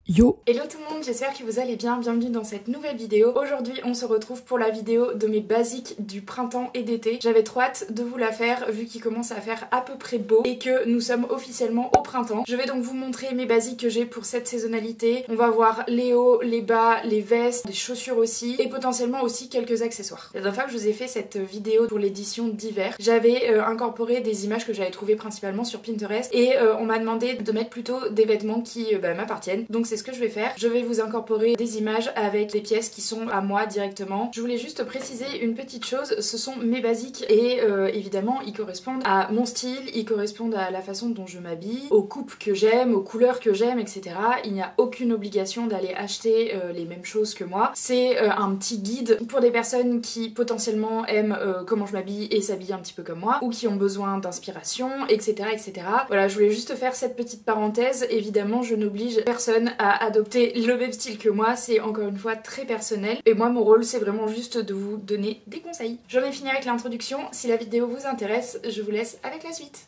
Yo! Hello tout le monde, j'espère que vous allez bien, bienvenue dans cette nouvelle vidéo. Aujourd'hui on se retrouve pour la vidéo de mes basiques du printemps et d'été. J'avais trop hâte de vous la faire vu qu'il commence à faire à peu près beau et que nous sommes officiellement au printemps. Je vais donc vous montrer mes basiques que j'ai pour cette saisonnalité. On va voir les hauts, les bas, les vestes, des chaussures aussi et potentiellement aussi quelques accessoires. La dernière fois que je vous ai fait cette vidéo pour l'édition d'hiver, j'avais incorporé des images que j'avais trouvées principalement sur Pinterest et on m'a demandé de mettre plutôt des vêtements qui m'appartiennent. Donc c'est ce que je vais faire. Je vais vous incorporer des images avec des pièces qui sont à moi directement. Je voulais juste préciser une petite chose, ce sont mes basiques et évidemment ils correspondent à mon style, ils correspondent à la façon dont je m'habille, aux coupes que j'aime, aux couleurs que j'aime, etc. Il n'y a aucune obligation d'aller acheter les mêmes choses que moi. C'est un petit guide pour des personnes qui potentiellement aiment comment je m'habille et s'habiller un petit peu comme moi, ou qui ont besoin d'inspiration, etc., etc. Voilà, je voulais juste faire cette petite parenthèse. Évidemment, je n'oblige personne à adopter le même style que moi, c'est encore une fois très personnel et moi mon rôle c'est vraiment juste de vous donner des conseils. J'en ai fini avec l'introduction, si la vidéo vous intéresse, je vous laisse avec la suite.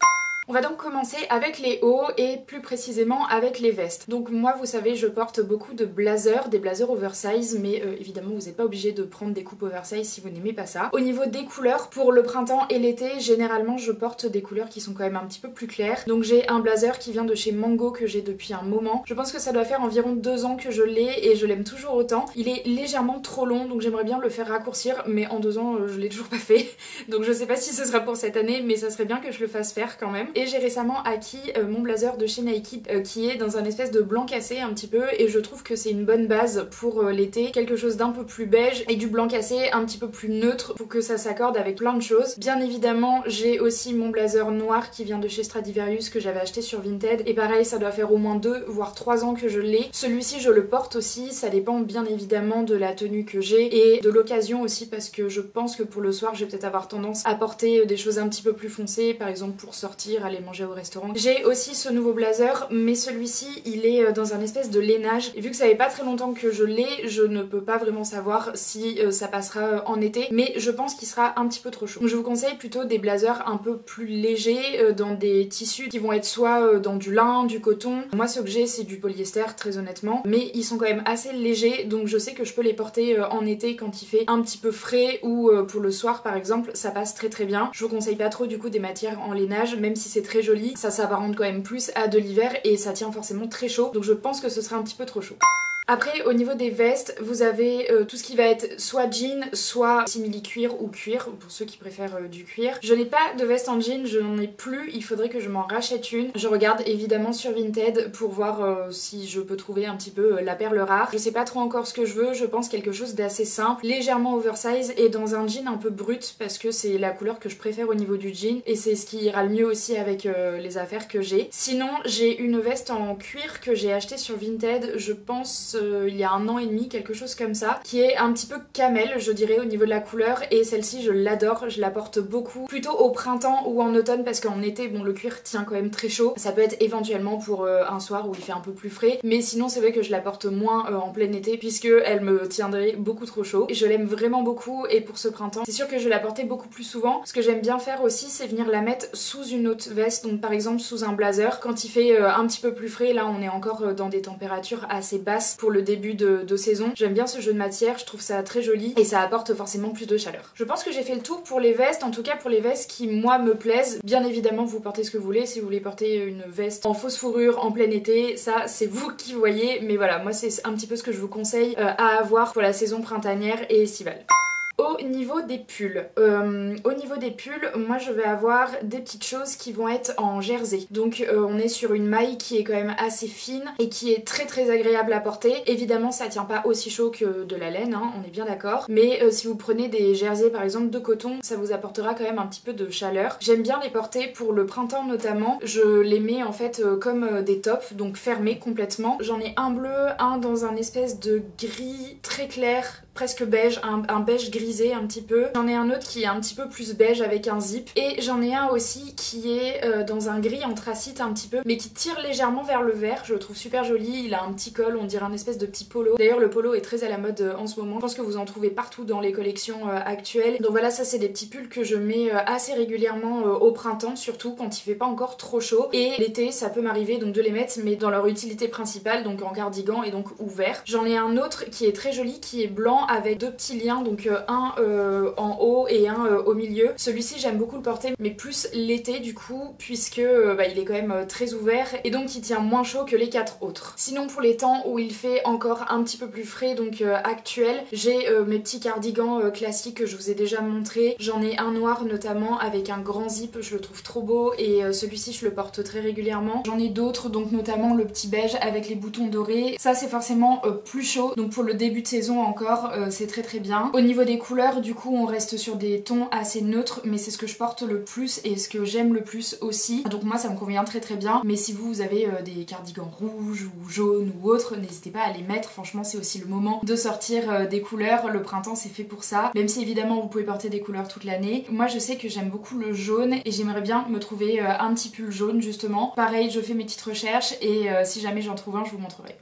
On va donc commencer avec les hauts et plus précisément avec les vestes. Donc moi vous savez je porte beaucoup de blazers, des blazers oversize mais évidemment vous n'êtes pas obligé de prendre des coupes oversize si vous n'aimez pas ça. Au niveau des couleurs, pour le printemps et l'été généralement je porte des couleurs qui sont quand même un petit peu plus claires. Donc j'ai un blazer qui vient de chez Mango que j'ai depuis un moment. Je pense que ça doit faire environ 2 ans que je l'ai et je l'aime toujours autant. Il est légèrement trop long donc j'aimerais bien le faire raccourcir mais en 2 ans je l'ai toujours pas fait. Donc je sais pas si ce sera pour cette année mais ça serait bien que je le fasse faire quand même. Et j'ai récemment acquis mon blazer de chez Nike qui est dans un espèce de blanc cassé un petit peu et je trouve que c'est une bonne base pour l'été, quelque chose d'un peu plus beige et du blanc cassé un petit peu plus neutre pour que ça s'accorde avec plein de choses. Bien évidemment j'ai aussi mon blazer noir qui vient de chez Stradivarius que j'avais acheté sur Vinted et pareil ça doit faire au moins 2 voire 3 ans que je l'ai. Celui-ci je le porte aussi, ça dépend bien évidemment de la tenue que j'ai et de l'occasion aussi parce que je pense que pour le soir je vais peut-être avoir tendance à porter des choses un petit peu plus foncées, par exemple pour sortir, aller manger au restaurant. J'ai aussi ce nouveau blazer mais celui-ci il est dans un espèce de lainage et vu que ça fait pas très longtemps que je l'ai, je ne peux pas vraiment savoir si ça passera en été mais je pense qu'il sera un petit peu trop chaud. Donc je vous conseille plutôt des blazers un peu plus légers dans des tissus qui vont être soit dans du lin, du coton. Moi ce que j'ai c'est du polyester très honnêtement mais ils sont quand même assez légers donc je sais que je peux les porter en été quand il fait un petit peu frais ou pour le soir par exemple ça passe très très bien. Je vous conseille pas trop du coup des matières en lainage même si c'est très joli, ça s'apparente quand même plus à de l'hiver et ça tient forcément très chaud donc je pense que ce serait un petit peu trop chaud. Après au niveau des vestes vous avez tout ce qui va être soit jean soit simili cuir ou cuir pour ceux qui préfèrent du cuir. Je n'ai pas de veste en jean, je n'en ai plus, il faudrait que je m'en rachète une. Je regarde évidemment sur Vinted pour voir si je peux trouver un petit peu la perle rare. Je sais pas trop encore ce que je veux, je pense quelque chose d'assez simple, légèrement oversize et dans un jean un peu brut parce que c'est la couleur que je préfère au niveau du jean et c'est ce qui ira le mieux aussi avec les affaires que j'ai. Sinon j'ai une veste en cuir que j'ai achetée sur Vinted, je pense il y a 1 an et demi, quelque chose comme ça, qui est un petit peu camel je dirais au niveau de la couleur et celle-ci je l'adore, je la porte beaucoup, plutôt au printemps ou en automne parce qu'en été bon le cuir tient quand même très chaud, ça peut être éventuellement pour un soir où il fait un peu plus frais mais sinon c'est vrai que je la porte moins en plein été puisque elle me tiendrait beaucoup trop chaud et je l'aime vraiment beaucoup et pour ce printemps c'est sûr que je vais la porter beaucoup plus souvent. Ce que j'aime bien faire aussi c'est venir la mettre sous une autre veste, donc par exemple sous un blazer quand il fait un petit peu plus frais, là on est encore dans des températures assez basses pour le début de saison. J'aime bien ce jeu de matière, je trouve ça très joli et ça apporte forcément plus de chaleur. Je pense que j'ai fait le tour pour les vestes, en tout cas pour les vestes qui moi me plaisent. Bien évidemment vous portez ce que vous voulez, si vous voulez porter une veste en fausse fourrure en plein été, ça c'est vous qui voyez mais voilà moi c'est un petit peu ce que je vous conseille à avoir pour la saison printanière et estivale. Au niveau des pulls, moi je vais avoir des petites choses qui vont être en jersey. Donc on est sur une maille qui est quand même assez fine et qui est très très agréable à porter. Évidemment ça tient pas aussi chaud que de la laine, hein, on est bien d'accord. Mais si vous prenez des jerseys par exemple de coton, ça vous apportera quand même un petit peu de chaleur. J'aime bien les porter pour le printemps notamment. Je les mets en fait comme des tops, donc fermés complètement. J'en ai un bleu, un dans un espèce de gris très clair, presque beige, un beige gris grisé un petit peu. J'en ai un autre qui est un petit peu plus beige avec un zip. Et j'en ai un aussi qui est dans un gris anthracite un petit peu, mais qui tire légèrement vers le vert. Je le trouve super joli. Il a un petit col, on dirait un espèce de petit polo. D'ailleurs le polo est très à la mode en ce moment. Je pense que vous en trouvez partout dans les collections actuelles. Donc voilà, ça c'est des petits pulls que je mets assez régulièrement au printemps, surtout quand il fait pas encore trop chaud. Et l'été ça peut m'arriver donc de les mettre, mais dans leur utilité principale, donc en cardigan et donc ouvert. J'en ai un autre qui est très joli, qui est blanc avec deux petits liens, donc un en haut et un au milieu. Celui-ci j'aime beaucoup le porter, mais plus l'été du coup, puisque il est quand même très ouvert et donc il tient moins chaud que les 4 autres. Sinon pour les temps où il fait encore un petit peu plus frais, donc actuel, j'ai mes petits cardigans classiques que je vous ai déjà montré. J'en ai un noir notamment avec un grand zip, je le trouve trop beau et celui-ci je le porte très régulièrement. J'en ai d'autres, donc notamment le petit beige avec les boutons dorés. Ça c'est forcément plus chaud, donc pour le début de saison encore c'est très très bien. Au niveau des couleurs du coup on reste sur des tons assez neutres, mais c'est ce que je porte le plus et ce que j'aime le plus aussi. Donc moi ça me convient très très bien, mais si vous avez des cardigans rouges ou jaunes ou autres, n'hésitez pas à les mettre. Franchement c'est aussi le moment de sortir des couleurs. Le printemps c'est fait pour ça, même si évidemment vous pouvez porter des couleurs toute l'année. Moi je sais que j'aime beaucoup le jaune et j'aimerais bien me trouver un petit pull jaune justement. Pareil, je fais mes petites recherches et si jamais j'en trouve un je vous montrerai.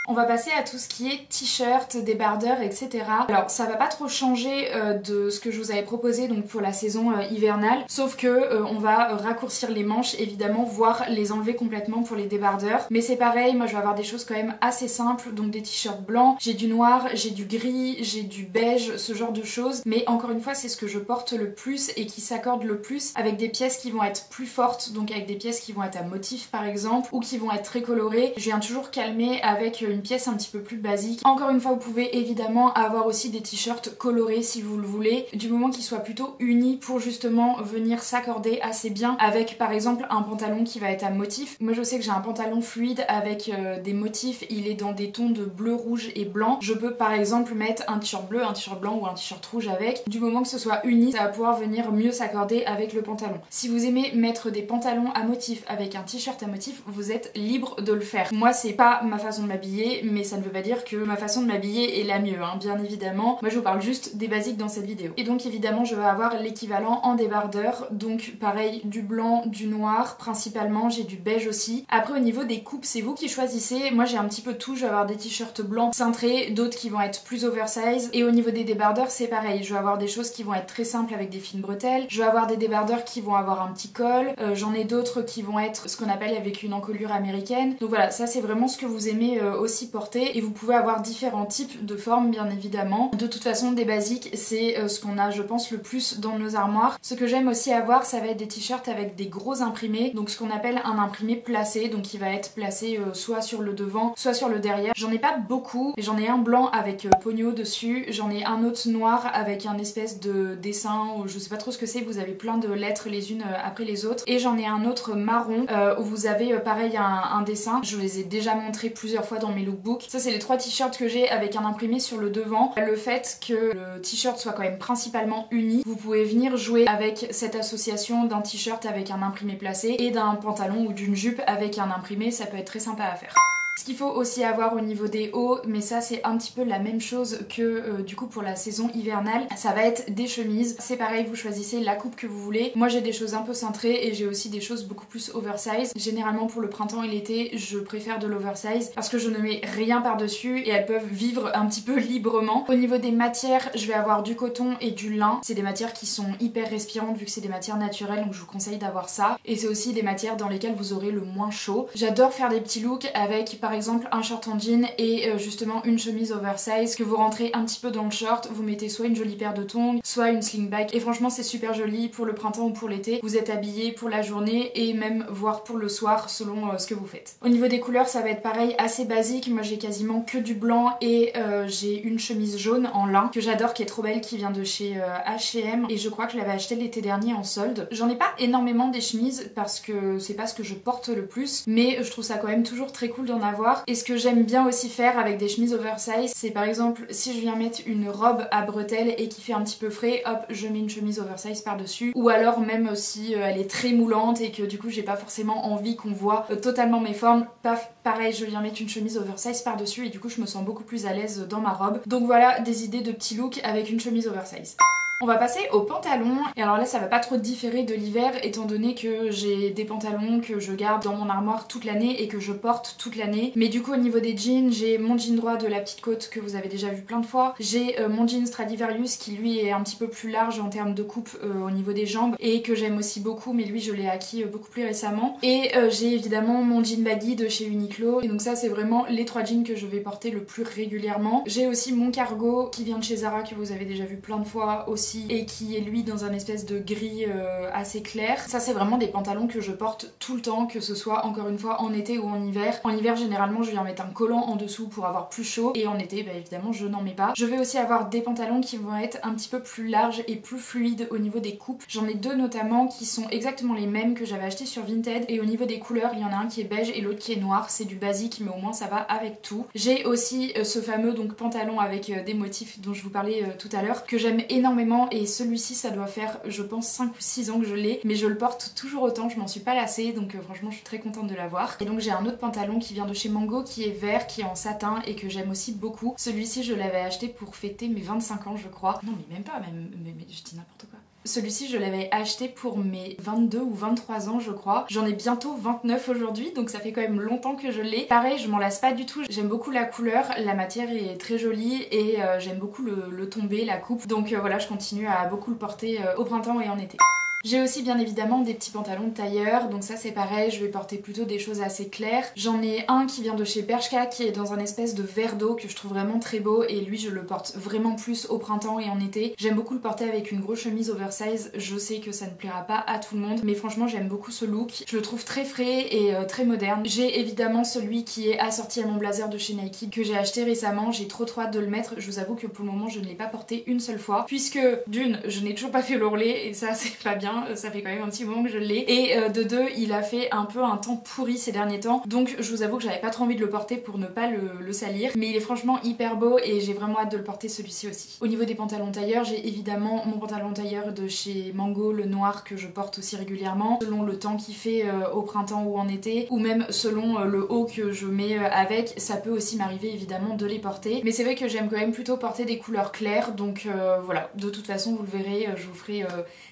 On va passer à tout ce qui est t-shirt, débardeur, etc. Alors ça va pas trop changer de ce que je vous avais proposé donc pour la saison hivernale, sauf que on va raccourcir les manches évidemment, voire les enlever complètement pour les débardeurs. Mais c'est pareil, moi je vais avoir des choses quand même assez simples, donc des t-shirts blancs, j'ai du noir, j'ai du gris, j'ai du beige, ce genre de choses. Mais encore une fois c'est ce que je porte le plus et qui s'accorde le plus avec des pièces qui vont être plus fortes, donc avec des pièces qui vont être à motif par exemple, ou qui vont être très colorées. Je viens toujours calmer avec une pièce un petit peu plus basique. Encore une fois vous pouvez évidemment avoir aussi des t-shirts colorés si vous le voulez, du moment qu'ils soient plutôt unis pour justement venir s'accorder assez bien avec par exemple un pantalon qui va être à motif. Moi je sais que j'ai un pantalon fluide avec des motifs, il est dans des tons de bleu, rouge et blanc. Je peux par exemple mettre un t-shirt bleu, un t-shirt blanc ou un t-shirt rouge avec. Du moment que ce soit uni, ça va pouvoir venir mieux s'accorder avec le pantalon. Si vous aimez mettre des pantalons à motif avec un t-shirt à motif, vous êtes libre de le faire. Moi c'est pas ma façon de m'habiller, mais ça ne veut pas dire que ma façon de m'habiller est la mieux, hein, bien évidemment. Moi je vous parle juste des basiques dans cette vidéo. Et donc évidemment je vais avoir l'équivalent en débardeur, donc pareil du blanc, du noir principalement, j'ai du beige aussi. Après au niveau des coupes c'est vous qui choisissez, moi j'ai un petit peu tout, je vais avoir des t-shirts blancs cintrés, d'autres qui vont être plus oversize. Et au niveau des débardeurs c'est pareil, je vais avoir des choses qui vont être très simples avec des fines bretelles, je vais avoir des débardeurs qui vont avoir un petit col, j'en ai d'autres qui vont être ce qu'on appelle avec une encolure américaine. Donc voilà, ça c'est vraiment ce que vous aimez aussi porter et vous pouvez avoir différents types de formes bien évidemment. De toute façon des basiques c'est ce qu'on a je pense le plus dans nos armoires. Ce que j'aime aussi avoir ça va être des t-shirts avec des gros imprimés, donc ce qu'on appelle un imprimé placé, donc il va être placé soit sur le devant soit sur le derrière. J'en ai pas beaucoup, mais j'en ai un blanc avec pogno dessus, j'en ai un autre noir avec un espèce de dessin, ou je sais pas trop ce que c'est, vous avez plein de lettres les unes après les autres, et j'en ai un autre marron où vous avez pareil un dessin. Je vous les ai déjà montré plusieurs fois dans mes lookbooks. Ça c'est les 3 t-shirts que j'ai avec un imprimé sur le devant. Le fait que le t-shirt soit quand même principalement uni, vous pouvez venir jouer avec cette association d'un t-shirt avec un imprimé placé et d'un pantalon ou d'une jupe avec un imprimé, ça peut être très sympa à faire. Ce qu'il faut aussi avoir au niveau des hauts, mais ça c'est un petit peu la même chose que du coup pour la saison hivernale, ça va être des chemises. C'est pareil, vous choisissez la coupe que vous voulez. Moi j'ai des choses un peu cintrées et j'ai aussi des choses beaucoup plus oversize. Généralement pour le printemps et l'été, je préfère de l'oversize parce que je ne mets rien par dessus et elles peuvent vivre un petit peu librement. Au niveau des matières, je vais avoir du coton et du lin. C'est des matières qui sont hyper respirantes vu que c'est des matières naturelles, donc je vous conseille d'avoir ça. Et c'est aussi des matières dans lesquelles vous aurez le moins chaud. J'adore faire des petits looks avec par exemple un short en jean et justement une chemise oversize que vous rentrez un petit peu dans le short, vous mettez soit une jolie paire de tongs, soit une slingback et franchement c'est super joli pour le printemps ou pour l'été. Vous êtes habillé pour la journée et même voire pour le soir selon ce que vous faites. Au niveau des couleurs ça va être pareil, assez basique. Moi j'ai quasiment que du blanc et j'ai une chemise jaune en lin que j'adore, qui est trop belle, qui vient de chez H&M et je crois que je l'avais acheté l'été dernier en solde. J'en ai pas énormément des chemises parce que c'est pas ce que je porte le plus, mais je trouve ça quand même toujours très cool d'en avoir avoir. Et ce que j'aime bien aussi faire avec des chemises oversize, c'est par exemple si je viens mettre une robe à bretelles et qui fait un petit peu frais, hop, je mets une chemise oversize par dessus. Ou alors même si elle est très moulante et que du coup j'ai pas forcément envie qu'on voit totalement mes formes, paf, pareil, je viens mettre une chemise oversize par dessus et du coup je me sens beaucoup plus à l'aise dans ma robe. Donc voilà des idées de petits looks avec une chemise oversize. On va passer aux pantalons, et alors là ça va pas trop différer de l'hiver étant donné que j'ai des pantalons que je garde dans mon armoire toute l'année et que je porte toute l'année. Mais du coup au niveau des jeans, j'ai mon jean droit de la petite côte que vous avez déjà vu plein de fois, j'ai mon jean Stradivarius qui lui est un petit peu plus large en termes de coupe au niveau des jambes et que j'aime aussi beaucoup, mais lui je l'ai acquis beaucoup plus récemment. Et j'ai évidemment mon jean baggy de chez Uniqlo, et donc ça c'est vraiment les 3 jeans que je vais porter le plus régulièrement. J'ai aussi mon cargo qui vient de chez Zara que vous avez déjà vu plein de fois aussi et qui est lui dans un espèce de gris assez clair. Ça c'est vraiment des pantalons que je porte tout le temps, que ce soit encore une fois en été ou en hiver. En hiver généralement je viens mettre un collant en dessous pour avoir plus chaud et en été bah, évidemment je n'en mets pas. Je vais aussi avoir des pantalons qui vont être un petit peu plus larges et plus fluides au niveau des coupes. J'en ai 2 notamment qui sont exactement les mêmes que j'avais acheté sur Vinted, et au niveau des couleurs il y en a un qui est beige et l'autre qui est noir. C'est du basique mais au moins ça va avec tout. J'ai aussi ce fameux donc pantalon avec des motifs dont je vous parlais tout à l'heure que j'aime énormément, et celui-ci ça doit faire je pense 5 ou 6 ans que je l'ai, mais je le porte toujours autant, je m'en suis pas lassée, donc franchement je suis très contente de l'avoir. Et donc j'ai un autre pantalon qui vient de chez Mango qui est vert, qui est en satin et que j'aime aussi beaucoup. Celui-ci je l'avais acheté pour fêter mes 25 ans je crois. Non mais même pas, mais je dis n'importe quoi. Celui-ci je l'avais acheté pour mes 22 ou 23 ans je crois. J'en ai bientôt 29 aujourd'hui, donc ça fait quand même longtemps que je l'ai. Pareil, je m'en lasse pas du tout, j'aime beaucoup la couleur, la matière est très jolie et j'aime beaucoup le tombé, la coupe. Donc voilà, je continue à beaucoup le porter au printemps et en été. J'ai aussi bien évidemment des petits pantalons de tailleur, donc ça c'est pareil, je vais porter plutôt des choses assez claires. J'en ai un qui vient de chez Bershka qui est dans un espèce de vert d'eau que je trouve vraiment très beau, et lui je le porte vraiment plus au printemps et en été. J'aime beaucoup le porter avec une grosse chemise oversize, je sais que ça ne plaira pas à tout le monde, mais franchement j'aime beaucoup ce look. Je le trouve très frais et très moderne. J'ai évidemment celui qui est assorti à mon blazer de chez Nike que j'ai acheté récemment, j'ai trop hâte de le mettre. Je vous avoue que pour le moment je ne l'ai pas porté une seule fois, puisque d'une, je n'ai toujours pas fait l'ourlet et ça c'est pas bien. Ça fait quand même un petit moment que je l'ai, et de deux il a fait un peu un temps pourri ces derniers temps, donc je vous avoue que j'avais pas trop envie de le porter pour ne pas le salir, mais il est franchement hyper beau et j'ai vraiment hâte de le porter celui-ci aussi. Au niveau des pantalons tailleurs, j'ai évidemment mon pantalon tailleur de chez Mango, le noir, que je porte aussi régulièrement selon le temps qu'il fait au printemps ou en été, ou même selon le haut que je mets avec. Ça peut aussi m'arriver évidemment de les porter, mais c'est vrai que j'aime quand même plutôt porter des couleurs claires, donc voilà, de toute façon vous le verrez, je vous ferai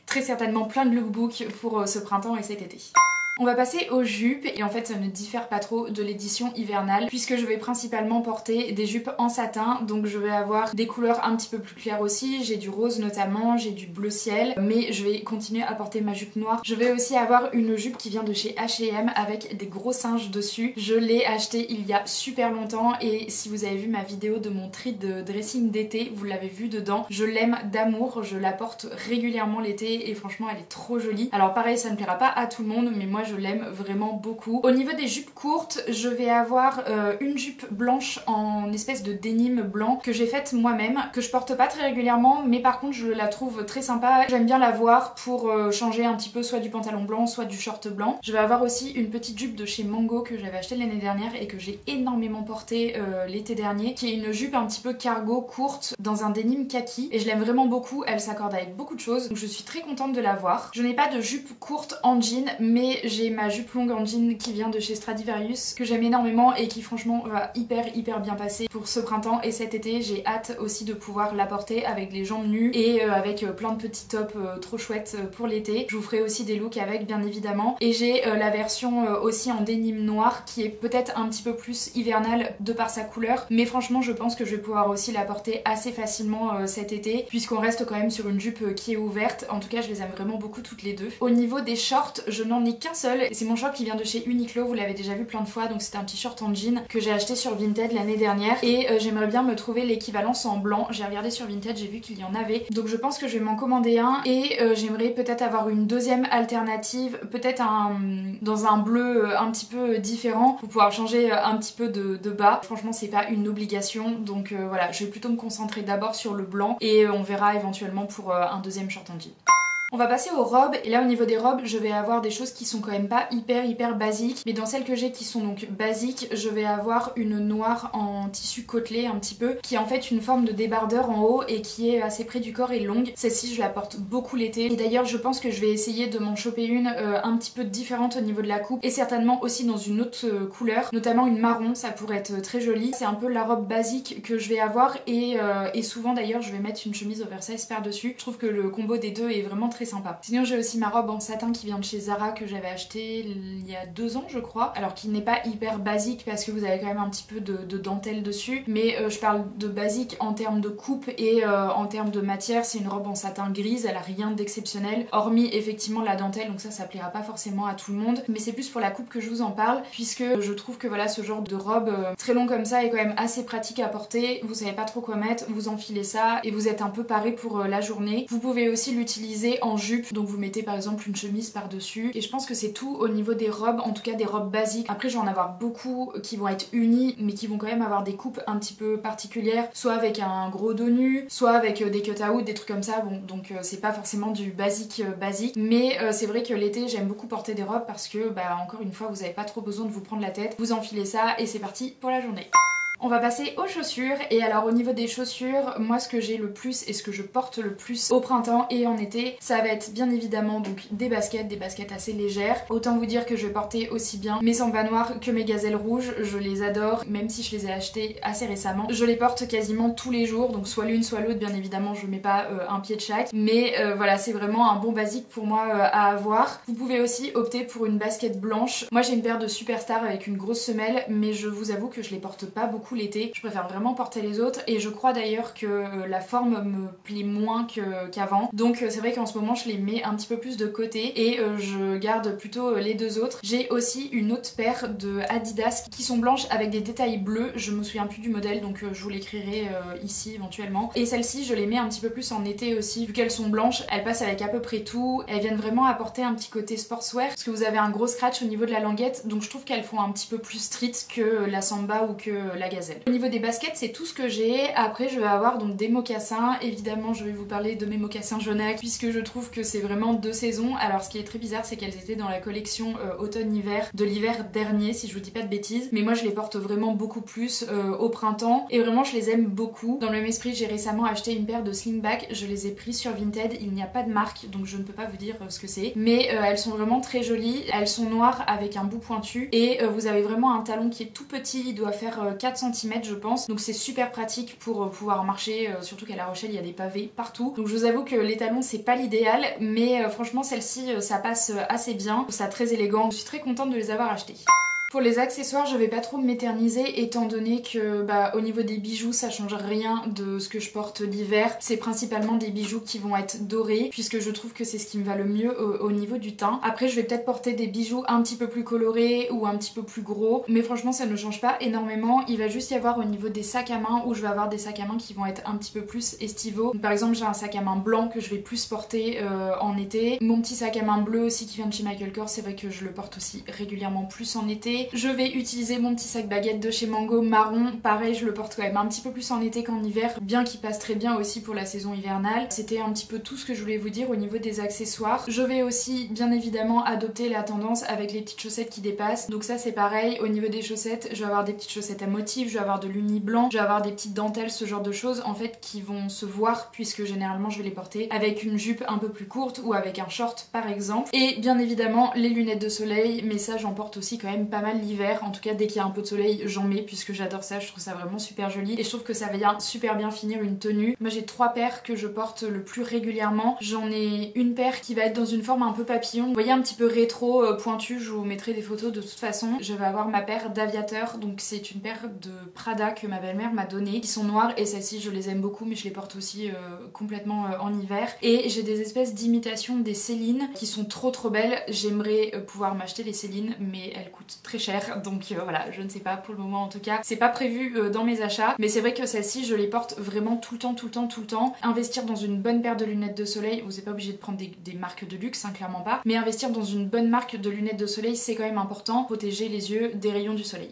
très certainement plein de lookbooks pour ce printemps et cet été. On va passer aux jupes, et en fait ça ne diffère pas trop de l'édition hivernale puisque je vais principalement porter des jupes en satin, donc je vais avoir des couleurs un petit peu plus claires aussi, j'ai du rose notamment, j'ai du bleu ciel, mais je vais continuer à porter ma jupe noire. Je vais aussi avoir une jupe qui vient de chez H&M avec des gros singes dessus. Je l'ai acheté il y a super longtemps, et si vous avez vu ma vidéo de mon treat de dressing d'été, vous l'avez vu dedans. Je l'aime d'amour, je la porte régulièrement l'été et franchement elle est trop jolie. Alors pareil, ça ne plaira pas à tout le monde, mais moi je l'aime vraiment beaucoup. Au niveau des jupes courtes, je vais avoir une jupe blanche en espèce de dénime blanc que j'ai faite moi-même, que je porte pas très régulièrement, mais par contre je la trouve très sympa. J'aime bien la voir pour changer un petit peu soit du pantalon blanc soit du short blanc. Je vais avoir aussi une petite jupe de chez Mango que j'avais acheté l'année dernière et que j'ai énormément portée l'été dernier, qui est une jupe un petit peu cargo courte dans un dénime kaki, et je l'aime vraiment beaucoup. Elle s'accorde avec beaucoup de choses, donc je suis très contente de l'avoir. Je n'ai pas de jupe courte en jean, mais j'ai ma jupe longue en jean qui vient de chez Stradivarius que j'aime énormément et qui franchement va hyper bien passer pour ce printemps et cet été. J'ai hâte aussi de pouvoir la porter avec les jambes nues et avec plein de petits tops trop chouettes pour l'été. Je vous ferai aussi des looks avec bien évidemment, et j'ai la version aussi en dénime noir qui est peut-être un petit peu plus hivernale de par sa couleur, mais franchement je pense que je vais pouvoir aussi la porter assez facilement cet été puisqu'on reste quand même sur une jupe qui est ouverte. En tout cas je les aime vraiment beaucoup toutes les deux. Au niveau des shorts, je n'en ai qu'un seul, c'est mon short qui vient de chez Uniqlo, vous l'avez déjà vu plein de fois, donc c'était un petit short en jean que j'ai acheté sur Vinted l'année dernière, et j'aimerais bien me trouver l'équivalence en blanc. J'ai regardé sur Vinted, j'ai vu qu'il y en avait, donc je pense que je vais m'en commander un, et j'aimerais peut-être avoir une deuxième alternative, peut-être dans un bleu un petit peu différent pour pouvoir changer un petit peu de bas. Franchement c'est pas une obligation, donc voilà, je vais plutôt me concentrer d'abord sur le blanc et on verra éventuellement pour un deuxième short en jean. On va passer aux robes, et là au niveau des robes je vais avoir des choses qui sont quand même pas hyper basiques, mais dans celles que j'ai qui sont donc basiques, je vais avoir une noire en tissu côtelé un petit peu, qui est en fait une forme de débardeur en haut et qui est assez près du corps et longue. Celle-ci je la porte beaucoup l'été, et d'ailleurs je pense que je vais essayer de m'en choper une un petit peu différente au niveau de la coupe, et certainement aussi dans une autre couleur, notamment une marron, ça pourrait être très joli. C'est un peu la robe basique que je vais avoir, et souvent d'ailleurs je vais mettre une chemise oversize par dessus. Je trouve que le combo des deux est vraiment très sympa. Sinon j'ai aussi ma robe en satin qui vient de chez Zara que j'avais acheté il y a 2 ans je crois, alors qui n'est pas hyper basique parce que vous avez quand même un petit peu de dentelle dessus, mais je parle de basique en termes de coupe et en termes de matière. C'est une robe en satin grise, elle a rien d'exceptionnel hormis effectivement la dentelle, donc ça plaira pas forcément à tout le monde, mais c'est plus pour la coupe que je vous en parle, puisque je trouve que voilà, ce genre de robe très long comme ça est quand même assez pratique à porter. Vous savez pas trop quoi mettre, vous enfilez ça et vous êtes un peu paré pour la journée. Vous pouvez aussi l'utiliser en jupe, donc vous mettez par exemple une chemise par dessus, et je pense que c'est tout au niveau des robes, en tout cas des robes basiques. Après je vais en avoir beaucoup qui vont être unies mais qui vont quand même avoir des coupes un petit peu particulières, soit avec un gros dos nu, soit avec des cut-out, des trucs comme ça. Bon, donc c'est pas forcément du basique mais c'est vrai que l'été j'aime beaucoup porter des robes parce que bah encore une fois vous avez pas trop besoin de vous prendre la tête, vous enfilez ça et c'est parti pour la journée. On va passer aux chaussures, et alors au niveau des chaussures, moi ce que j'ai le plus et ce que je porte le plus au printemps et en été, ça va être bien évidemment donc des baskets assez légères. Autant vous dire que je vais porter aussi bien mes samba noirs que mes gazelles rouges, je les adore, même si je les ai achetées assez récemment. Je les porte quasiment tous les jours, donc soit l'une soit l'autre, bien évidemment je mets pas un pied de chaque, mais voilà, c'est vraiment un bon basique pour moi à avoir. Vous pouvez aussi opter pour une basket blanche. Moi j'ai une paire de Superstar avec une grosse semelle, mais je vous avoue que je les porte pas beaucoup l'été, je préfère vraiment porter les autres, et je crois d'ailleurs que la forme me plaît moins qu'avant, donc c'est vrai qu'en ce moment je les mets un petit peu plus de côté et je garde plutôt les deux autres. J'ai aussi une autre paire de Adidas qui sont blanches avec des détails bleus, je me souviens plus du modèle donc je vous l'écrirai ici éventuellement, et celles-ci je les mets un petit peu plus en été aussi, vu qu'elles sont blanches, elles passent avec à peu près tout, elles viennent vraiment apporter un petit côté sportswear parce que vous avez un gros scratch au niveau de la languette, donc je trouve qu'elles font un petit peu plus street que la samba ou que la gazelle. Au niveau des baskets c'est tout ce que j'ai. Après je vais avoir donc des mocassins, évidemment je vais vous parler de mes mocassins Jonak puisque je trouve que c'est vraiment 2 saisons. Alors ce qui est très bizarre c'est qu'elles étaient dans la collection automne-hiver de l'hiver dernier si je vous dis pas de bêtises, mais moi je les porte vraiment beaucoup plus au printemps et vraiment je les aime beaucoup. Dans le même esprit j'ai récemment acheté une paire de slingback, je les ai pris sur Vinted, il n'y a pas de marque donc je ne peux pas vous dire ce que c'est, mais elles sont vraiment très jolies, elles sont noires avec un bout pointu et vous avez vraiment un talon qui est tout petit, il doit faire 4 cm je pense, donc c'est super pratique pour pouvoir marcher, surtout qu'à La Rochelle il y a des pavés partout, donc je vous avoue que les talons c'est pas l'idéal, mais franchement celle-ci ça passe assez bien, je trouve ça très élégant, je suis très contente de les avoir achetés. Pour les accessoires, je vais pas trop m'éterniser étant donné que au niveau des bijoux ça change rien de ce que je porte l'hiver. C'est principalement des bijoux qui vont être dorés puisque je trouve que c'est ce qui me va le mieux au niveau du teint. Après je vais peut-être porter des bijoux un petit peu plus colorés ou un petit peu plus gros, mais franchement ça ne change pas énormément. Il va juste y avoir au niveau des sacs à main où je vais avoir des sacs à main qui vont être un petit peu plus estivaux. Donc, par exemple j'ai un sac à main blanc que je vais plus porter en été. Mon petit sac à main bleu aussi qui vient de chez Michael Kors, c'est vrai que je le porte aussi régulièrement plus en été. Je vais utiliser mon petit sac baguette de chez Mango marron, pareil je le porte quand même un petit peu plus en été qu'en hiver, bien qu'il passe très bien aussi pour la saison hivernale. C'était un petit peu tout ce que je voulais vous dire au niveau des accessoires. Je vais aussi bien évidemment adopter la tendance avec les petites chaussettes qui dépassent, donc ça c'est pareil. Au niveau des chaussettes, je vais avoir des petites chaussettes à motifs, je vais avoir de l'uni blanc, je vais avoir des petites dentelles, ce genre de choses en fait qui vont se voir puisque généralement je vais les porter avec une jupe un peu plus courte ou avec un short par exemple. Et bien évidemment les lunettes de soleil, mais ça j'en porte aussi quand même pas mal l'hiver. En tout cas dès qu'il y a un peu de soleil j'en mets puisque j'adore ça, je trouve ça vraiment super joli et je trouve que ça vient super bien finir une tenue. Moi j'ai 3 paires que je porte le plus régulièrement. J'en ai une paire qui va être dans une forme un peu papillon, vous voyez un petit peu rétro pointu, je vous mettrai des photos de toute façon. Je vais avoir ma paire d'aviateur, donc c'est une paire de Prada que ma belle-mère m'a donnée, qui sont noires et celles-ci je les aime beaucoup mais je les porte aussi complètement en hiver. Et j'ai des espèces d'imitations des Céline qui sont trop belles. J'aimerais pouvoir m'acheter les Céline mais elles coûtent très cher. Donc voilà, je ne sais pas pour le moment en tout cas. C'est pas prévu dans mes achats, mais c'est vrai que celles-ci je les porte vraiment tout le temps. Investir dans une bonne paire de lunettes de soleil, vous n'êtes pas obligé de prendre des marques de luxe, hein, clairement pas, mais investir dans une bonne marque de lunettes de soleil c'est quand même important, protéger les yeux des rayons du soleil.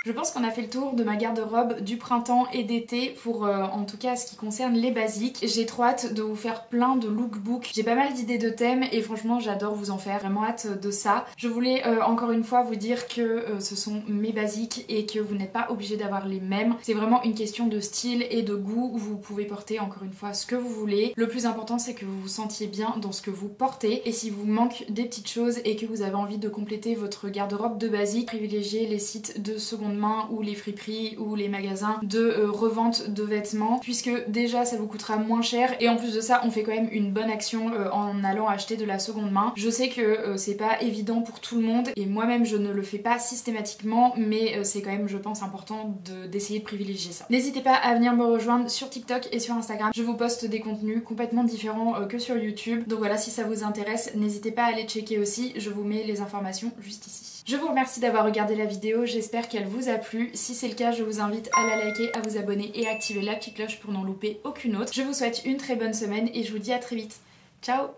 Je pense qu'on a fait le tour de ma garde-robe du printemps et d'été pour en tout cas ce qui concerne les basiques. J'ai trop hâte de vous faire plein de lookbooks. J'ai pas mal d'idées de thèmes et franchement j'adore vous en faire, vraiment hâte de ça. Je voulais encore une fois vous dire que ce sont mes basiques et que vous n'êtes pas obligé d'avoir les mêmes. C'est vraiment une question de style et de goût. Vous pouvez porter encore une fois ce que vous voulez. Le plus important c'est que vous vous sentiez bien dans ce que vous portez et si vous manque des petites choses et que vous avez envie de compléter votre garde-robe de basique, privilégiez les sites de seconde main ou les friperies ou les magasins de revente de vêtements puisque déjà ça vous coûtera moins cher et en plus de ça on fait quand même une bonne action en allant acheter de la seconde main. Je sais que c'est pas évident pour tout le monde et moi-même je ne le fais pas systématiquement mais c'est quand même je pense important d'essayer de privilégier ça. N'hésitez pas à venir me rejoindre sur TikTok et sur Instagram. Je vous poste des contenus complètement différents que sur YouTube. Donc voilà, si ça vous intéresse, n'hésitez pas à aller checker aussi. Je vous mets les informations juste ici. Je vous remercie d'avoir regardé la vidéo, j'espère qu'elle vous a plu. Si c'est le cas, je vous invite à la liker, à vous abonner et à activer la petite cloche pour n'en louper aucune autre. Je vous souhaite une très bonne semaine et je vous dis à très vite. Ciao!